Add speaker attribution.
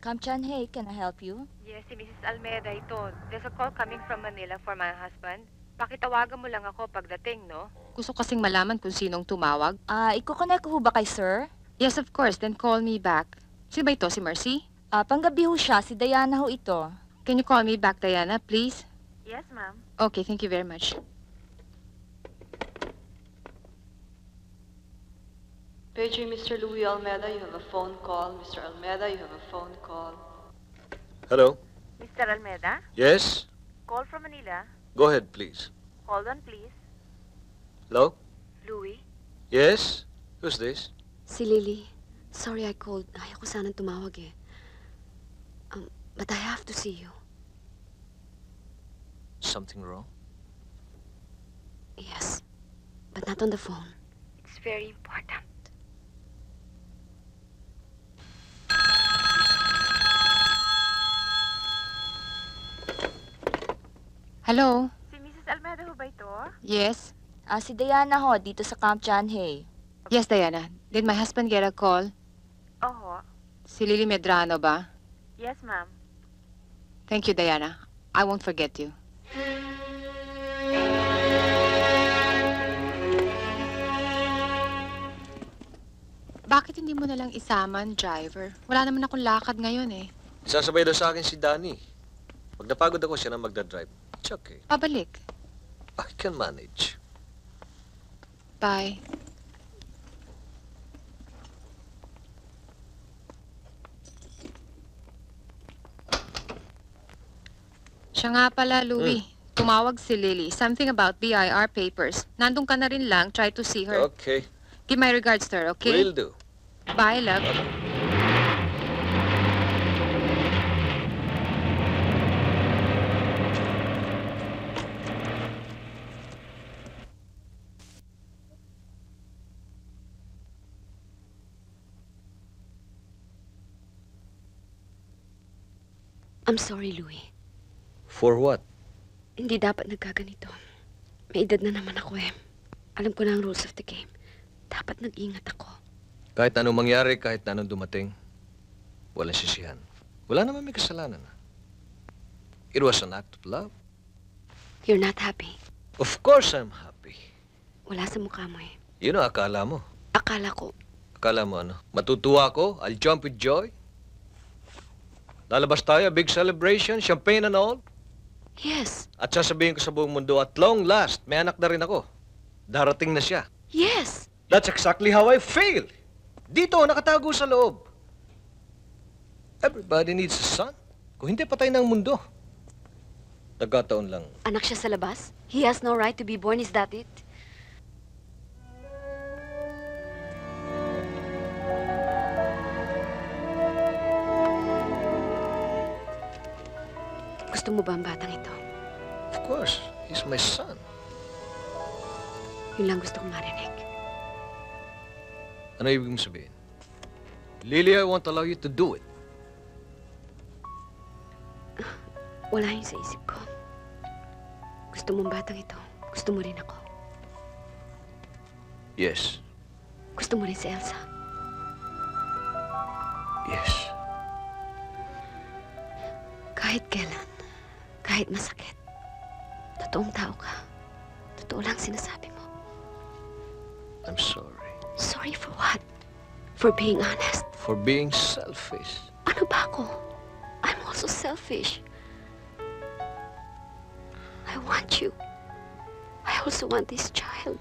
Speaker 1: Kamchan, hey, can I help you?
Speaker 2: Yes, si Mrs. Almeida ito. There's a call coming from Manila for my husband. Pakitawagan mo lang ako pagdating, no?
Speaker 3: Gusto kasing malaman kung sinong tumawag.
Speaker 1: Iko-connect ko ho ba kay sir?
Speaker 3: Yes, of course. Then call me back. Si ba ito? Si Mercy?
Speaker 1: Panggabi ho siya, si Diana ho ito.
Speaker 3: Can you call me back, Diana, please?
Speaker 2: Yes, ma'am.
Speaker 3: Okay, thank you very much.
Speaker 4: Paging Mr. Louis Almeida, you have a phone call. Mr. Almeida, you have a phone call.
Speaker 5: Hello?
Speaker 2: Mr. Almeida?
Speaker 5: Yes?
Speaker 2: Call from Manila.
Speaker 5: Go ahead, please.
Speaker 2: Hold on, please.
Speaker 5: Hello?
Speaker 2: Louis?
Speaker 5: Yes? Who's this?
Speaker 6: Si Lily. Sorry I called. Ayaw ko sanang tumawag eh. But I have to see you.
Speaker 5: Something wrong?
Speaker 6: Yes. But not on the phone.
Speaker 2: It's very important.
Speaker 3: Hello?
Speaker 2: Si Mrs. Almeida ho ba ito?
Speaker 3: Yes?
Speaker 1: Si Diana ho, dito sa Kamchan, hey.
Speaker 3: Yes, Diana. Did my husband get a call?
Speaker 2: Oho.
Speaker 3: Si Lily Medrano ba?
Speaker 2: Yes, ma'am.
Speaker 3: Thank you, Diana. I won't forget you. Bakit hindi mo nalang isaman, driver? Wala naman akong lakad ngayon eh.
Speaker 5: Sasabay daw sa akin si Danny. Pag napagod ako, siya na magdadrive. It's okay.
Speaker 3: Pabalik.
Speaker 5: I can manage.
Speaker 3: Bye. Siya nga pala, Louie. Tumawag si Lily. Something about BIR papers. Nandun ka na rin lang. Try to see her.
Speaker 5: Okay.
Speaker 3: Give my regards to her, okay?
Speaker 5: Will do.
Speaker 3: Bye, love.
Speaker 6: I'm sorry, Louis.
Speaker 5: For what?
Speaker 6: Hindi dapat nagkaganito. May edad na naman ako eh. Alam ko na ang rules of the game. Dapat nag-ingat ako.
Speaker 5: Kahit anong mangyari, kahit anong dumating, walang sisihan. Wala naman may kasalanan. It was an act of love.
Speaker 6: You're not happy.
Speaker 5: Of course I'm happy.
Speaker 6: Wala sa mukha mo eh.
Speaker 5: Yun ang akala mo.
Speaker 6: Akala ko,
Speaker 5: Akala mo ano? Matutuwa ako? I'll jump with joy? Lalabas tayo, big celebration, champagne and all?
Speaker 6: yes,
Speaker 5: At sasabihin ko sa buong mundo, at long last, may anak na rin ako. Darating na siya.
Speaker 6: yes.
Speaker 5: That's exactly how I feel. Dito, nakatago sa loob. Everybody needs a son. Kung hindi, patay na ang mundo. Nagkataon lang.
Speaker 6: Anak siya sa labas? He has no right to be born, is that it? Gusto mo ba ang batang ito?
Speaker 5: Of course, he's my son.
Speaker 6: Yun lang gusto kong marinig.
Speaker 5: Ano ibig mong sabihin? Lily, I won't allow you to do it.
Speaker 6: Wala yun sa isip ko. Gusto mong batang ito. Gusto mo rin ako.
Speaker 5: Yes.
Speaker 6: Gusto mo rin si Elsa.
Speaker 5: Yes.
Speaker 6: Kahit kailan, kahit masakit, totoong tao ka. Totoo lang sinasabi mo.
Speaker 5: I'm sorry.
Speaker 6: Sorry for what? For being honest.
Speaker 5: For being selfish.
Speaker 6: Ano ba ako? I'm also selfish. I want you. I also want this child.